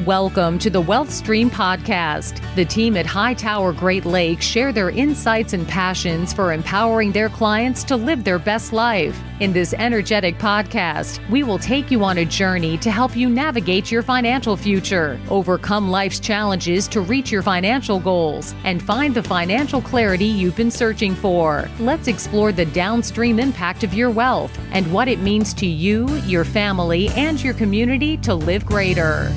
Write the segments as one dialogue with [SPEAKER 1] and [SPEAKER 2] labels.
[SPEAKER 1] Welcome to the Wealth Stream Podcast. The team at Hightower Great Lakes share their insights and passions for empowering their clients to live their best life. In this energetic podcast, we will take you on a journey to help you navigate your financial future, overcome life's challenges to reach your financial goals, and find the financial clarity you've been searching for. Let's explore the downstream impact of your wealth and what it means to you, your family, and your community to live greater.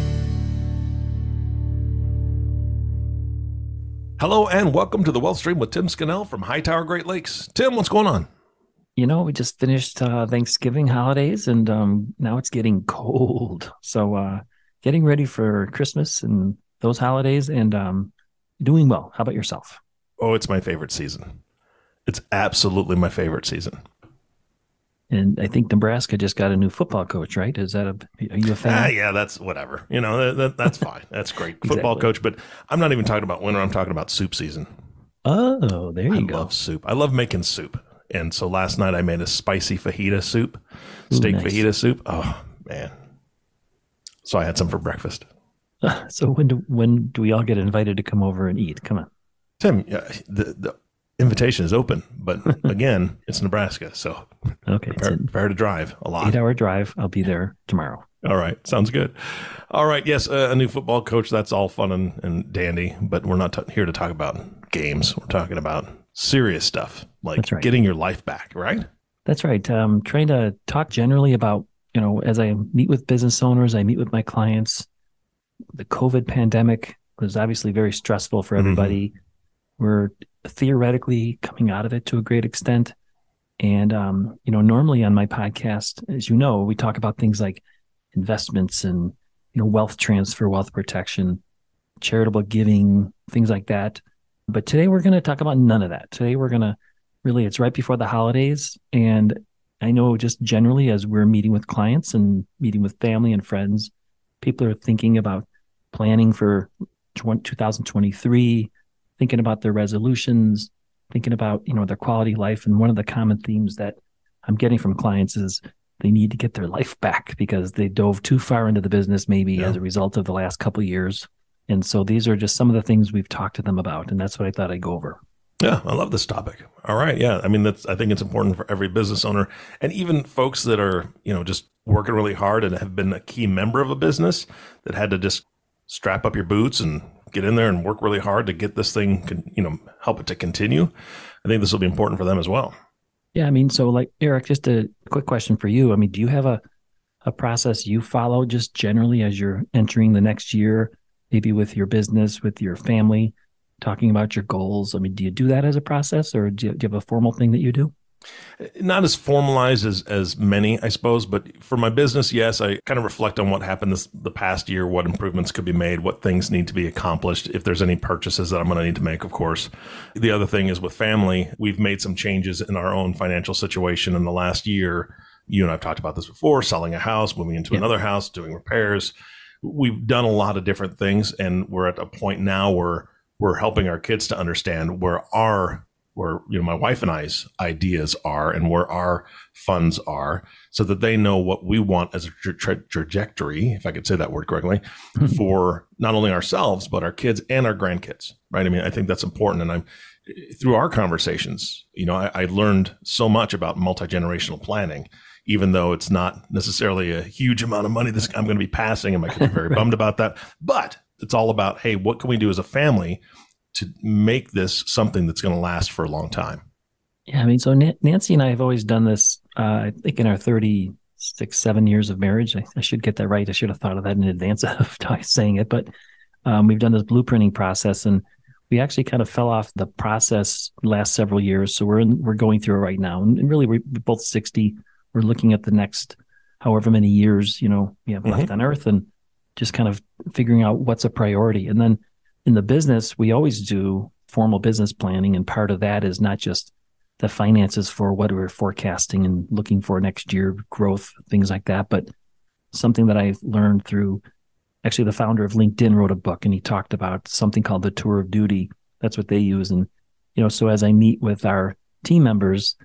[SPEAKER 2] Hello and welcome to the Wealth Stream with Tim Scannell from Hightower Great Lakes. Tim, what's going on?
[SPEAKER 3] You know, we just finished Thanksgiving holidays and now it's getting cold. So getting ready for Christmas and those holidays and doing well. How about yourself?
[SPEAKER 2] Oh, it's my favorite season. It's absolutely my favorite season.
[SPEAKER 3] And I think Nebraska just got a new football coach, right? Are you a fan?
[SPEAKER 2] Yeah, that's whatever. You know, that's fine. That's great.
[SPEAKER 3] Exactly.
[SPEAKER 2] Football coach, but I'm not even talking about winter. I'm talking about soup season.
[SPEAKER 3] Oh, there you go.
[SPEAKER 2] I love soup. I love making soup. And so last night I made a spicy fajita soup, steak
[SPEAKER 3] nice.
[SPEAKER 2] fajita soup. Oh, man. So I had some for breakfast.
[SPEAKER 3] So when do we all get invited to come over and eat? Come on.
[SPEAKER 2] Tim, the invitation is open, but again, it's Nebraska. So
[SPEAKER 3] okay,
[SPEAKER 2] prepare to drive a lot.
[SPEAKER 3] 8-hour drive. I'll be there tomorrow.
[SPEAKER 2] All right. Sounds good. All right. Yes. A new football coach. That's all fun and dandy, but we're not here to talk about games. We're talking about serious stuff like getting your life back, right?
[SPEAKER 3] That's right. Trying to talk generally about, you know, as I meet with business owners, I meet with my clients, the COVID pandemic was obviously very stressful for everybody. Mm-hmm. We're theoretically coming out of it to a great extent. And, you know, normally on my podcast, as you know, we talk about things like investments and, you know, wealth transfer, wealth protection, charitable giving, things like that. But today we're going to talk about none of that. Today we're going to it's right before the holidays. And I know just generally as we're meeting with clients and meeting with family and friends, people are thinking about planning for 2023, thinking about their resolutions, thinking about, you know, their quality of life. And one of the common themes that I'm getting from clients is they need to get their life back because they dove too far into the business maybe as a result of the last couple of years. And so these are just some of the things we've talked to them about. And that's what I thought I'd go over.
[SPEAKER 2] Yeah, I love this topic. All right. Yeah. I mean, I think it's important for every business owner and even folks that are, you know, just working really hard and have been a key member of a business that had to just strap up your boots and get in there and work really hard to get this thing, you know, help it to continue. I think this will be important for them as well.
[SPEAKER 3] Yeah. I mean, so like Eric, just a quick question for you. I mean, do you have a process you follow just generally as you're entering the next year, maybe with your business, with your family, talking about your goals? I mean, do you do that as a process or do you have a formal thing that you do?
[SPEAKER 2] Not as formalized as many, I suppose, but for my business, yes, I kind of reflect on what happened the past year, what improvements could be made, what things need to be accomplished, if there's any purchases that I'm going to need to make, of course. The other thing is with family, we've made some changes in our own financial situation in the last year. You and I've talked about this before, selling a house, moving into another house, doing repairs. We've done a lot of different things, and we're at a point now where we're helping our kids to understand where you know, my wife and I's ideas are and where our funds are so that they know what we want as a trajectory, if I could say that word correctly, for not only ourselves, but our kids and our grandkids, right? I mean, I think that's important. And through our conversations, you know, I learned so much about multi-generational planning, even though it's not necessarily a huge amount of money I'm going to be passing, and my kids are very bummed about that. But it's all about, hey, what can we do as a family to make this something that's going to last for a long time?
[SPEAKER 3] Yeah, I mean, so Nancy and I have always done this, I think in our 7 years of marriage. I should get that right. I should have thought of that in advance of saying it. But we've done this blueprinting process, and we actually kind of fell off the process last several years. So we're going through it right now. And really, we're both 60. We're looking at the next however many years, you know, we have left on Earth, and just kind of figuring out what's a priority. And then in the business, we always do formal business planning. And part of that is not just the finances for what we're forecasting and looking for next year, growth, things like that, but something that I learned through actually the founder of LinkedIn wrote a book, and he talked about something called the tour of duty. That's what they use. And, you know, so as I meet with our team members,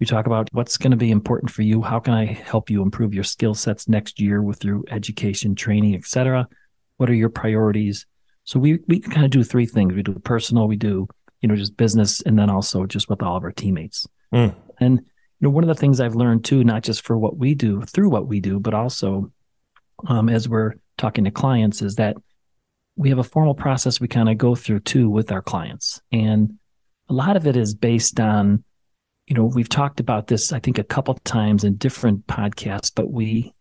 [SPEAKER 3] we talk about what's going to be important for you. How can I help you improve your skill sets next year through education, training, et cetera? What are your priorities? So we kind of do three things. We do personal, we do, just business, and then also just with all of our teammates. And, one of the things I've learned too, not just for what we do, through what we do, but also as we're talking to clients, is that we have a formal process we kind of go through too with our clients. And a lot of it is based on, we've talked about this, I think, a couple of times in different podcasts, but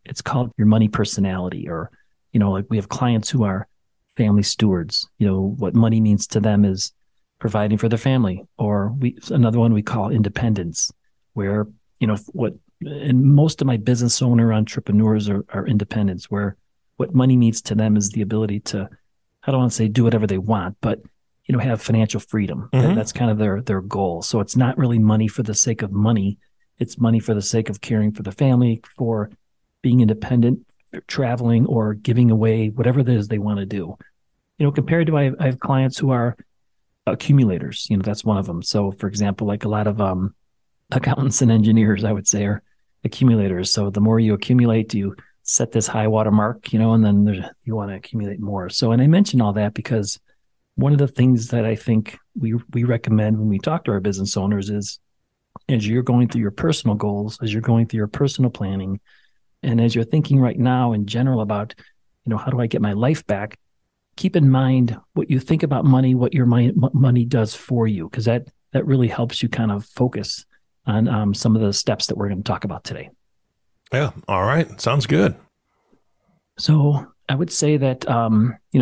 [SPEAKER 3] it's called your money personality, or, like we have clients who are family stewards. What money means to them is providing for their family, or another one we call independence, where, and most of my business owner entrepreneurs are independents, where what money means to them is the ability to, I don't want to say do whatever they want, but have financial freedom. That's kind of their goal. So it's not really money for the sake of money. It's money for the sake of caring for the family, for being independent, traveling, or giving away whatever it is they want to do. Compared to I have clients who are accumulators. That's one of them. So for example, like a lot of accountants and engineers, I would say, are accumulators. So the more you accumulate, you set this high water mark, and then you want to accumulate more. So, and I mention all that because one of the things that I think we recommend when we talk to our business owners is, as you're going through your personal goals, as you're going through your personal planning, and as you're thinking right now in general about, how do I get my life back? Keep in mind what you think about money, what your money does for you, because that really helps you kind of focus on some of the steps that we're going to talk about today.
[SPEAKER 2] Yeah. All right. Sounds good.
[SPEAKER 3] So I would say that,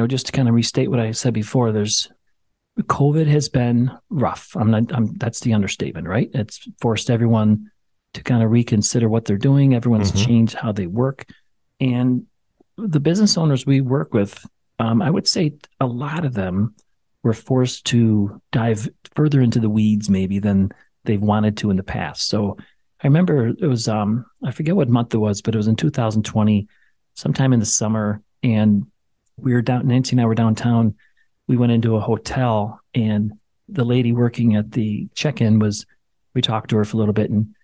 [SPEAKER 3] just to kind of restate what I said before, COVID has been rough. That's the understatement, right? It's forced everyone to kind of reconsider what they're doing. Everyone's changed how they work. And the business owners we work with, I would say a lot of them were forced to dive further into the weeds maybe than they've wanted to in the past. So I remember it was, I forget what month it was, but it was in 2020, sometime in the summer. And Nancy and I were downtown. We went into a hotel, and the lady working at the check-in we talked to her for a little bit, and,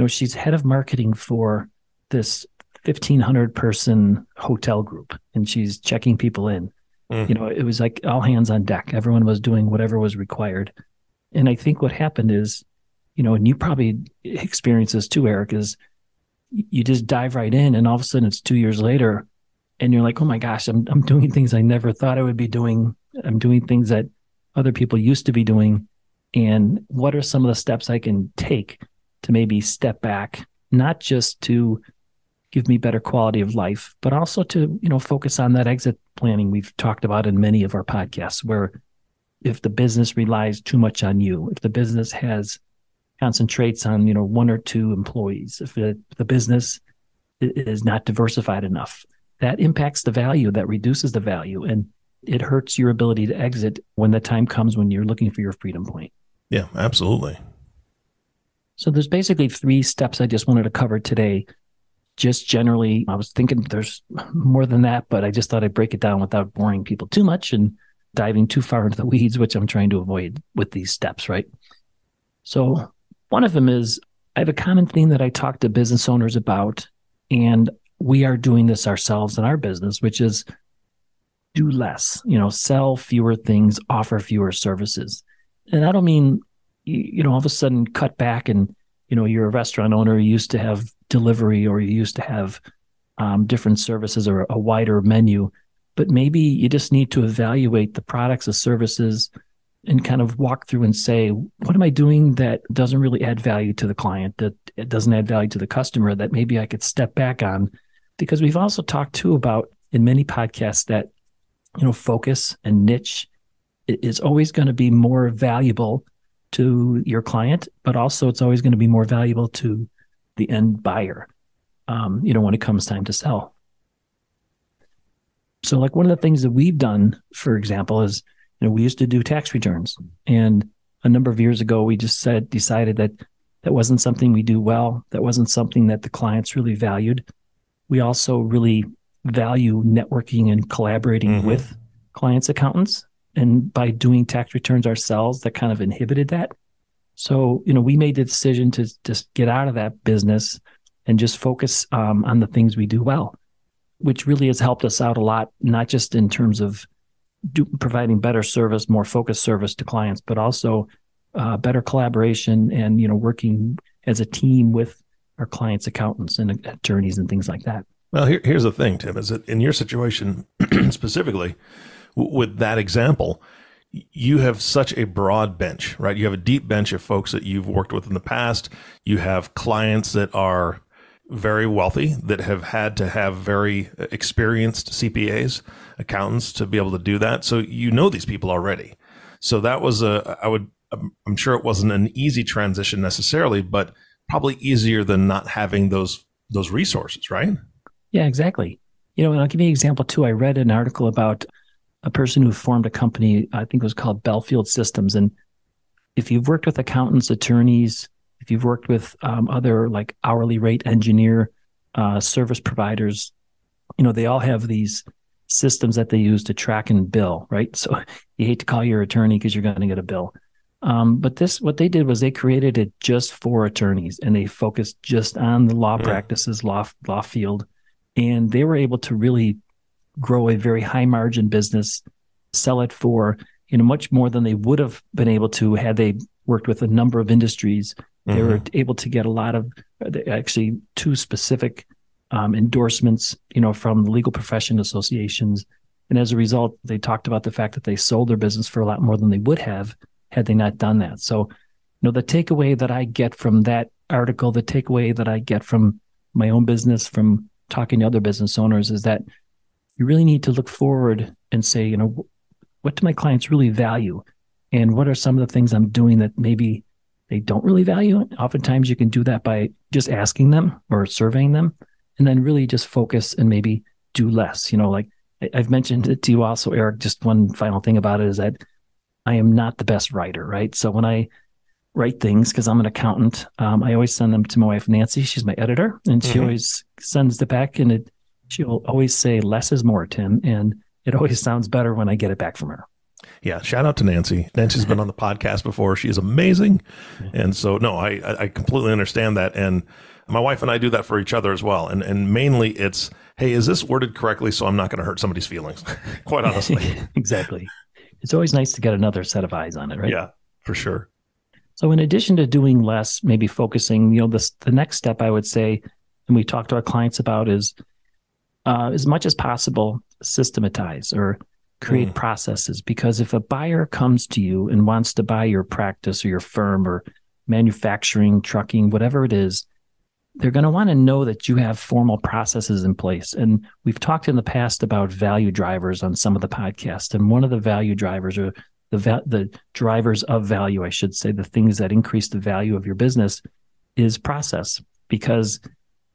[SPEAKER 3] she's head of marketing for this 1,500 person hotel group, and she's checking people in. It was like all hands on deck. Everyone was doing whatever was required. And I think what happened is, and you probably experience this too, Eric, is you just dive right in, and all of a sudden it's 2 years later, and you're like, oh my gosh, I'm doing things I never thought I would be doing. I'm doing things that other people used to be doing. And what are some of the steps I can take to maybe step back, not just to give me better quality of life, but also to, focus on that exit planning we've talked about in many of our podcasts, where if the business relies too much on you, if the business concentrates on, one or two employees, if the business is not diversified enough, that impacts the value, that reduces the value, and it hurts your ability to exit when the time comes when you're looking for your freedom point.
[SPEAKER 2] Yeah, absolutely.
[SPEAKER 3] So there's basically 3 steps I just wanted to cover today. Just generally, I was thinking there's more than that, but I just thought I'd break it down without boring people too much and diving too far into the weeds, which I'm trying to avoid with these steps, right? So one of them is, I have a common theme that I talk to business owners about, and we are doing this ourselves in our business, which is do less, sell fewer things, offer fewer services. And I don't mean, all of a sudden cut back and, you're a restaurant owner, you used to have delivery, or you used to have different services or a wider menu, but maybe you just need to evaluate the products, the services, and kind of walk through and say, what am I doing that doesn't really add value to the client, that it doesn't add value to the customer, that maybe I could step back on? Because we've also talked too about in many podcasts that, focus and niche is always going to be more valuable to your client, but also it's always going to be more valuable to the end buyer, when it comes time to sell. So like one of the things that we've done, for example, is, we used to do tax returns. And a number of years ago, we just decided that wasn't something we do well. That wasn't something that the clients really valued. We also really value networking and collaborating with clients' accountants. And by doing tax returns ourselves, that kind of inhibited that. So, we made the decision to just get out of that business and just focus on the things we do well. which really has helped us out a lot, not just in terms of providing better service, more focused service to clients, but also better collaboration and, working as a team with our clients' accountants and attorneys and things like that.
[SPEAKER 2] Well, here's the thing, Tim, is that in your situation specifically, with that example, you have such a broad bench, right? You have a deep bench of folks that you've worked with in the past. You have clients that are very wealthy, that have had to have very experienced CPAs, accountants, to be able to do that. So you know these people already. So that was I'm sure it wasn't an easy transition necessarily, but probably easier than not having those resources, right?
[SPEAKER 3] Yeah, exactly. And I'll give you an example too. I read an article about a person who formed a company, I think it was called Belfield Systems. And if you've worked with accountants, attorneys, if you've worked with other like hourly rate engineer service providers, they all have these systems that they use to track and bill, right? So you hate to call your attorney because you're going to get a bill. But what they did was they created it just for attorneys, and they focused just on the law practices, law field. And they were able to really grow a very high margin business, sell it for, much more than they would have been able to had they worked with a number of industries. They were able to get a lot of, actually 2 specific endorsements, from the legal profession associations. And as a result, they talked about the fact that they sold their business for a lot more than they would have had they not done that. So, the takeaway that I get from that article, the takeaway that I get from my own business, from talking to other business owners, is that you really need to look forward and say, what do my clients really value? And what are some of the things I'm doing that maybe they don't really value? Oftentimes you can do that by just asking them or surveying them, and then really just focus and maybe do less. Like I've mentioned it to you also, Eric, just one final thing about it is that I am not the best writer, right? So when I write things, because I'm an accountant, I always send them to my wife, Nancy. She's my editor, and she always sends it back, and she'll always say, less is more, Tim. And it always sounds better when I get it back from her.
[SPEAKER 2] Yeah. Shout out to Nancy. Nancy's been on the podcast before. She is amazing. And so, no, I completely understand that. And my wife and I do that for each other as well. And mainly it's, hey, is this worded correctly? So I'm not going to hurt somebody's feelings, quite honestly.
[SPEAKER 3] Exactly. It's always nice to get another set of eyes on it, right?
[SPEAKER 2] Yeah, for sure.
[SPEAKER 3] So in addition to doing less, maybe focusing, the next step I would say, and we talk to our clients about, is as much as possible, systematize or create processes. Because if a buyer comes to you and wants to buy your practice or your firm or manufacturing, trucking, whatever it is, they're going to want to know that you have formal processes in place. And we've talked in the past about value drivers on some of the podcasts. And one of the value drivers, or the drivers of value, I should say, the things that increase the value of your business, is process. Because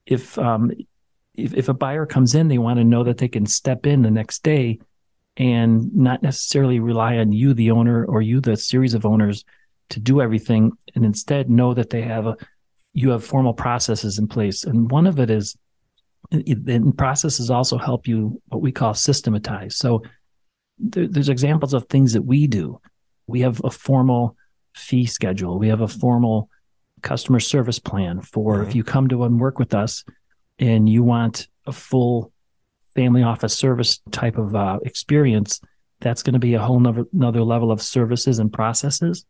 [SPEAKER 3] if a buyer comes in, they want to know that they can step in the next day and not necessarily rely on you, the owner, or you, the series of owners, to do everything, and instead know that you have formal processes in place. And one of it is, and processes also help you what we call systematize. So there's examples of things that we do. We have a formal fee schedule. We have a formal customer service plan for if you come to and work with us and you want a full family office service type of experience, that's going to be a whole another level of services and processes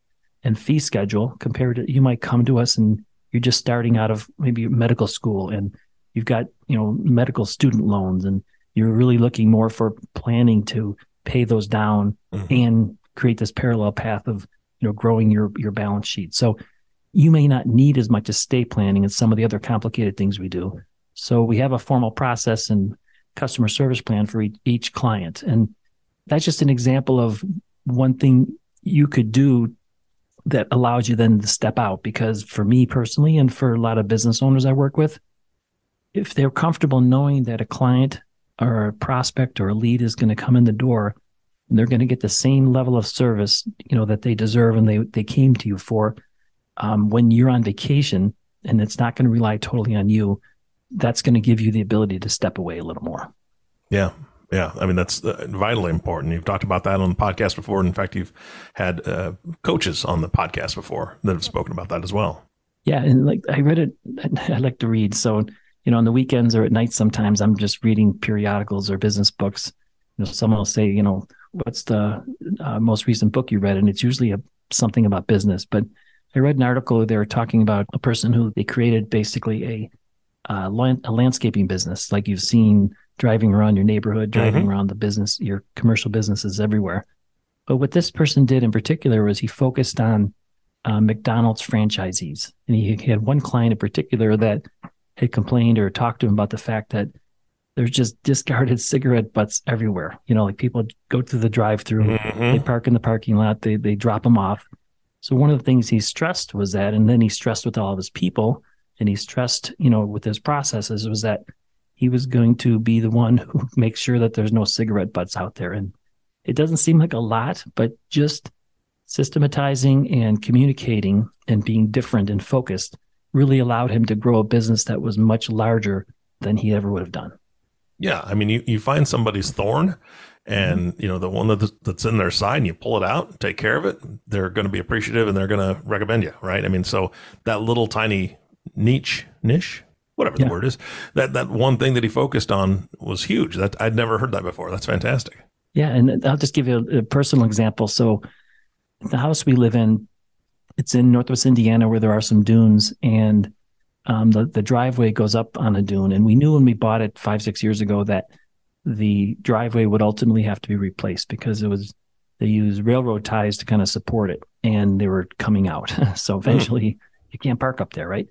[SPEAKER 3] and fee schedule compared to, you might come to us and you're just starting out of maybe medical school and you've got, medical student loans, and you're really looking more for planning to pay those down and create this parallel path of, growing your balance sheet. So you may not need as much estate planning as some of the other complicated things we do. So we have a formal process and customer service plan for each client. And that's just an example of one thing you could do that allows you then to step out. Because for me personally, and for a lot of business owners I work with, if they're comfortable knowing that a client or a prospect or a lead is going to come in the door and they're going to get the same level of service, that they deserve and they came to you for, when you're on vacation, and it's not going to rely totally on you, that's going to give you the ability to step away a little more.
[SPEAKER 2] Yeah. Yeah. I mean, that's vitally important. You've talked about that on the podcast before. In fact, you've had coaches on the podcast before that have spoken about that as well.
[SPEAKER 3] Yeah. And like I read it, I like to read. So, on the weekends or at night, sometimes I'm just reading periodicals or business books. Someone will say, what's the most recent book you read? And it's usually something about business. But I read an article, they were talking about a person who they created basically a landscaping business, like you've seen driving around your neighborhood, driving around the business, your commercial businesses everywhere. But what this person did in particular was he focused on McDonald's franchisees. And he had one client in particular that had complained or talked to him about the fact that there's just discarded cigarette butts everywhere. Like people go through the drive-through, they park in the parking lot, they drop them off. So one of the things he stressed was that, and then he stressed with all of his people, and he stressed, with his processes, was that he was going to be the one who makes sure that there's no cigarette butts out there. And it doesn't seem like a lot, but just systematizing and communicating and being different and focused really allowed him to grow a business that was much larger than he ever would have done.
[SPEAKER 2] Yeah. I mean, you find somebody's thorn and, the one that's in their side and you pull it out, take care of it, they're going to be appreciative and they're going to recommend you. Right. I mean, so that little tiny niche, whatever the word is, that one thing that he focused on was huge. That I'd never heard that before. That's fantastic.
[SPEAKER 3] Yeah. And I'll just give you a personal example. So the house we live in, it's in Northwest Indiana where there are some dunes, and the driveway goes up on a dune. And we knew when we bought it 5-6 years ago that the driveway would ultimately have to be replaced because they used railroad ties to kind of support it, and they were coming out. So eventually you can't park up there, right?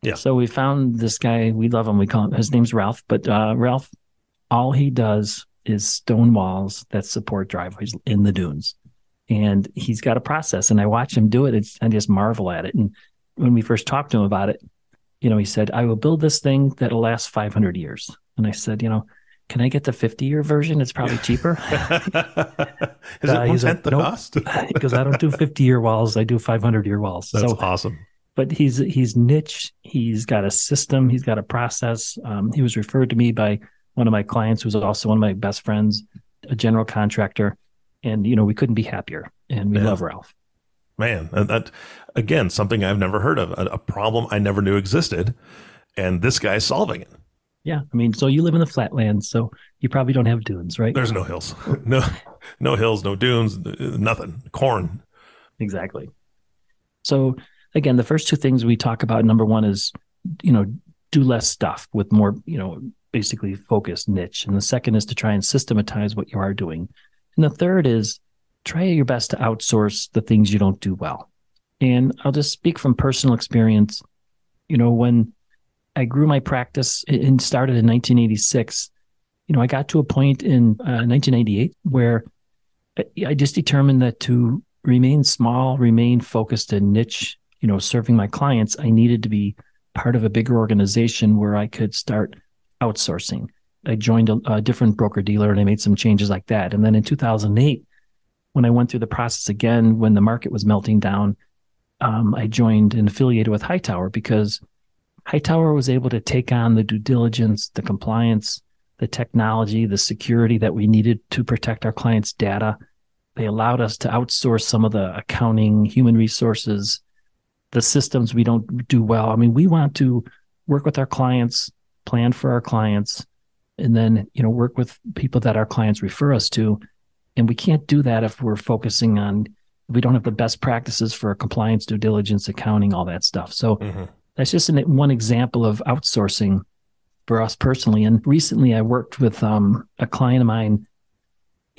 [SPEAKER 2] Yeah.
[SPEAKER 3] So we found this guy. We love him. We call him, his name's Ralph, but Ralph, all he does is stone walls that support driveways in the dunes. And he's got a process, and I watch him do it. I just marvel at it. And when we first talked to him about it, he said, I will build this thing that'll last 500 years. And I said, can I get the 50-year version? It's probably cheaper.
[SPEAKER 2] Is it 1/10 the cost?
[SPEAKER 3] He goes, I don't do 50-year walls. I do 500-year walls.
[SPEAKER 2] That's awesome.
[SPEAKER 3] But he's niche. He's got a system. He's got a process. He was referred to me by one of my clients, who's also one of my best friends, a general contractor. And, we couldn't be happier. And we love Ralph.
[SPEAKER 2] Man, that again, something I've never heard of, a problem I never knew existed. And this guy's solving it.
[SPEAKER 3] Yeah. I mean, so you live in the flatlands, so you probably don't have dunes, right?
[SPEAKER 2] There's no hills. No hills, no dunes, nothing. Corn.
[SPEAKER 3] Exactly. So again, the first two things we talk about, number one is, do less stuff with more, basically focused niche. And the second is to try and systematize what you are doing. And the third is try your best to outsource the things you don't do well. And I'll just speak from personal experience. When I grew my practice and started in 1986, I got to a point in 1998 where I just determined that to remain small, remain focused and niche, serving my clients, I needed to be part of a bigger organization where I could start outsourcing. I joined a different broker-dealer and I made some changes like that. And then in 2008, when I went through the process again, when the market was melting down, I joined and affiliated with Hightower because Hightower was able to take on the due diligence, the compliance, the technology, the security that we needed to protect our clients' data. They allowed us to outsource some of the accounting, human resources, the systems we don't do well. I mean, we want to work with our clients, plan for our clients, and then, work with people that our clients refer us to. And we can't do that if we're focusing on, if we don't have the best practices for compliance, due diligence, accounting, all that stuff. So that's just one example of outsourcing for us personally. And recently I worked with a client of mine,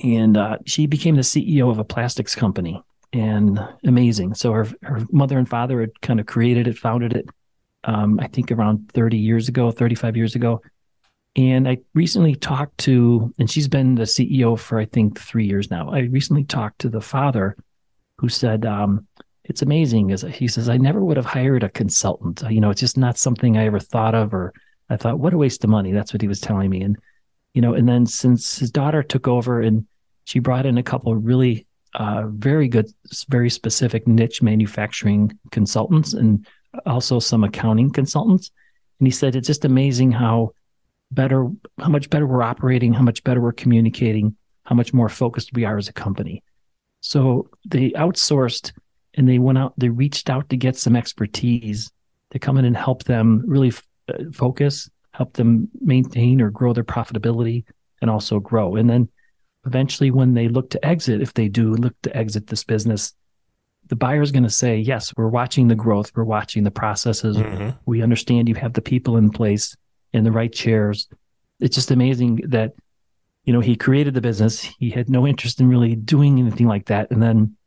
[SPEAKER 3] and she became the CEO of a plastics company, and amazing. So her mother and father had kind of created it, founded it, I think around 35 years ago. And I recently talked to, and she's been the CEO for, I think, 3 years now. I recently talked to the father who said, it's amazing. He says, I never would have hired a consultant. It's just not something I ever thought of, or I thought, what a waste of money. That's what he was telling me. And, and then since his daughter took over and she brought in a couple of really very good, very specific niche manufacturing consultants and also some accounting consultants. And he said, it's just amazing how much better we're operating, how much better we're communicating, how much more focused we are as a company. So they outsourced and they reached out to get some expertise to come in and help them really focus, help them maintain or grow their profitability and also grow. And then eventually when they look to exit, if they do look to exit this business, the buyer is going to say, yes, we're watching the growth. We're watching the processes. We understand you have the people in place in the right chairs. It's just amazing that, he created the business. He had no interest in really doing anything like that. And then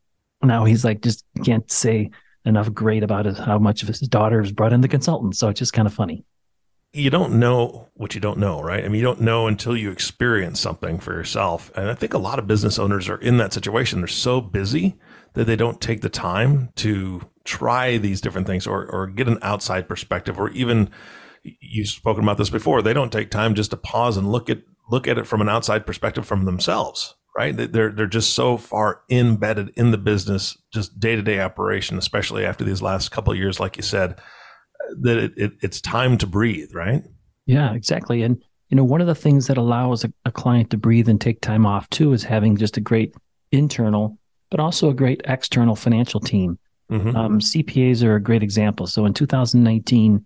[SPEAKER 3] now he's like, just can't say enough great about it, how much of his daughter's brought in the consultants. So it's just kind of funny.
[SPEAKER 2] You don't know what you don't know, right? I mean, you don't know until you experience something for yourself. And I think a lot of business owners are in that situation. They're so busy that they don't take the time to try these different things or get an outside perspective, or even, you've spoken about this before, they don't take time just to pause and look at it from an outside perspective from themselves, right? They're just so far embedded in the business, just day-to-day operation, especially after these last couple of years, like you said, that it's time to breathe, right?
[SPEAKER 3] Yeah, exactly. And, one of the things that allows a client to breathe and take time off too is having just a great internal, but also a great external financial team. CPAs are a great example. So in 2019,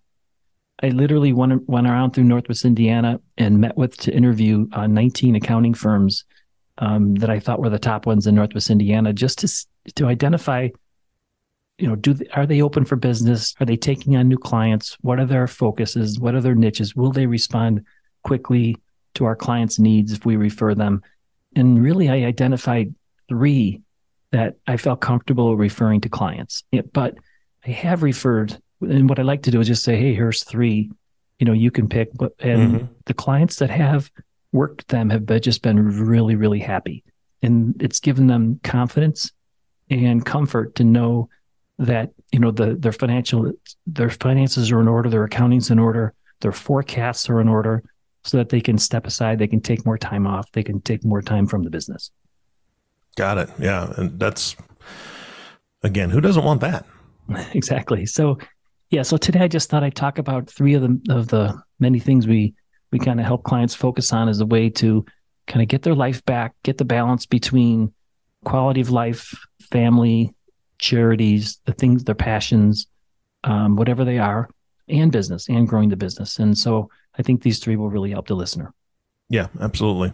[SPEAKER 3] I literally went around through Northwest Indiana and met with to interview 19 accounting firms that I thought were the top ones in Northwest Indiana, just to identify, are they open for business? Are they taking on new clients? What are their focuses? What are their niches? Will they respond quickly to our clients' needs if we refer them? And really, I identified 3 that I felt comfortable referring to clients. But I have referred, and what I like to do is just say, hey, here's 3, you can pick. And the clients that have worked them have just been really, really happy. And it's given them confidence and comfort to know that, their finances are in order, their accounting's in order, their forecasts are in order, so that they can step aside, they can take more time off, they can take more time from the business.
[SPEAKER 2] Got it. Yeah. And that's, again, who doesn't want that?
[SPEAKER 3] Exactly. So today I just thought I'd talk about 3 of the many things we kind of help clients focus on as a way to kind of get their life back, get the balance between quality of life, family, charities, the things, their passions, whatever they are, and business, and growing the business. And so I think these 3 will really help the listener.
[SPEAKER 2] Yeah, absolutely.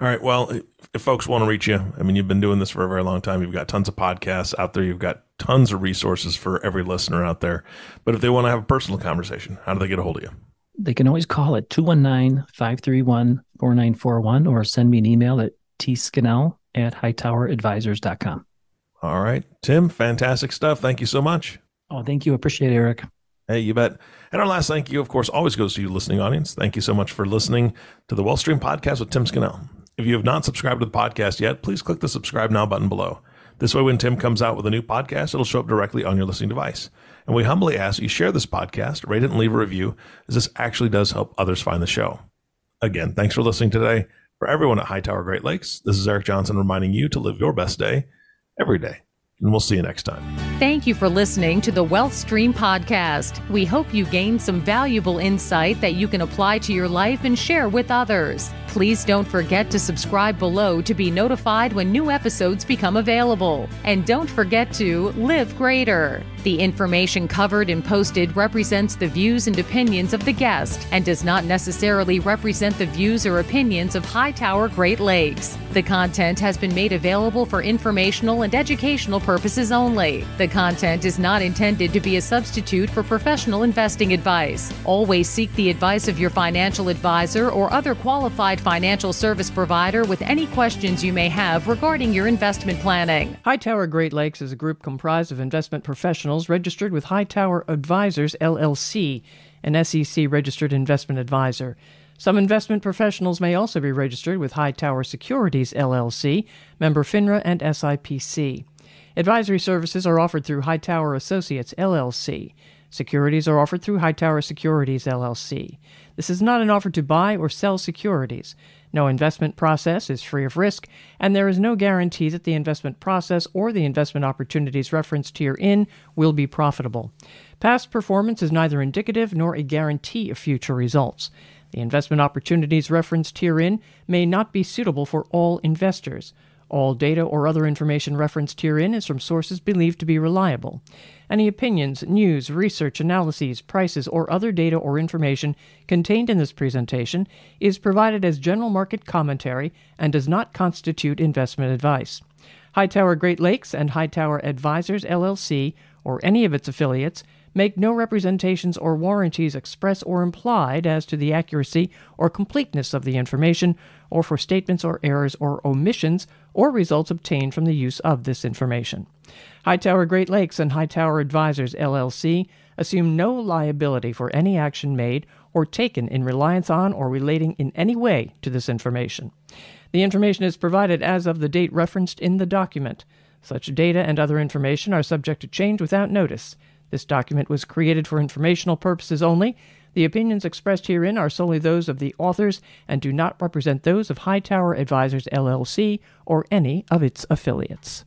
[SPEAKER 2] All right. Well, if folks want to reach you, I mean, you've been doing this for a very long time. You've got tons of podcasts out there. You've got tons of resources for every listener out there. But if they want to have a personal conversation, how do they get a hold of you?
[SPEAKER 3] They can always call at 219-531-4941 or send me an email at tscannell@hightoweradvisors.com.
[SPEAKER 2] All right. Tim, fantastic stuff. Thank you so much.
[SPEAKER 3] Oh, thank you. Appreciate it, Eric.
[SPEAKER 2] Hey, you bet. And our last thank you, of course, always goes to you, listening audience. Thank you so much for listening to the Wealth Stream Podcast with Tim Scannell. If you have not subscribed to the podcast yet, please click the subscribe now button below. This way, when Tim comes out with a new podcast, it'll show up directly on your listening device. And we humbly ask you share this podcast, rate it, and leave a review, as this actually does help others find the show. Again, thanks for listening today. For everyone at Hightower Great Lakes, this is Eric Johnson reminding you to live your best day every day. And we'll see you next time.
[SPEAKER 1] Thank you for listening to the Wealth Stream Podcast. We hope you gained some valuable insight that you can apply to your life and share with others. Please don't forget to subscribe below to be notified when new episodes become available. And don't forget to live greater. The information covered and posted represents the views and opinions of the guest and does not necessarily represent the views or opinions of Hightower Great Lakes. The content has been made available for informational and educational purposes only. The content is not intended to be a substitute for professional investing advice. Always seek the advice of your financial advisor or other qualified financial service provider with any questions you may have regarding your investment planning.
[SPEAKER 4] Hightower Great Lakes is a group comprised of investment professionals registered with Hightower Advisors, LLC, an SEC-registered investment advisor. Some investment professionals may also be registered with Hightower Securities, LLC, member FINRA and SIPC. Advisory services are offered through Hightower Associates, LLC. Securities are offered through Hightower Securities, LLC. This is not an offer to buy or sell securities. No investment process is free of risk, and there is no guarantee that the investment process or the investment opportunities referenced herein will be profitable. Past performance is neither indicative nor a guarantee of future results. The investment opportunities referenced herein may not be suitable for all investors. All data or other information referenced herein is from sources believed to be reliable. Any opinions, news, research, analyses, prices, or other data or information contained in this presentation is provided as general market commentary and does not constitute investment advice. Hightower Great Lakes and Hightower Advisors, LLC, or any of its affiliates, make no representations or warranties express or implied as to the accuracy or completeness of the information, or for statements or errors or omissions or results obtained from the use of this information. Hightower Great Lakes and Hightower Advisors, LLC, assume no liability for any action made or taken in reliance on or relating in any way to this information. The information is provided as of the date referenced in the document. Such data and other information are subject to change without notice. This document was created for informational purposes only. The opinions expressed herein are solely those of the authors and do not represent those of Hightower Advisors, LLC, or any of its affiliates.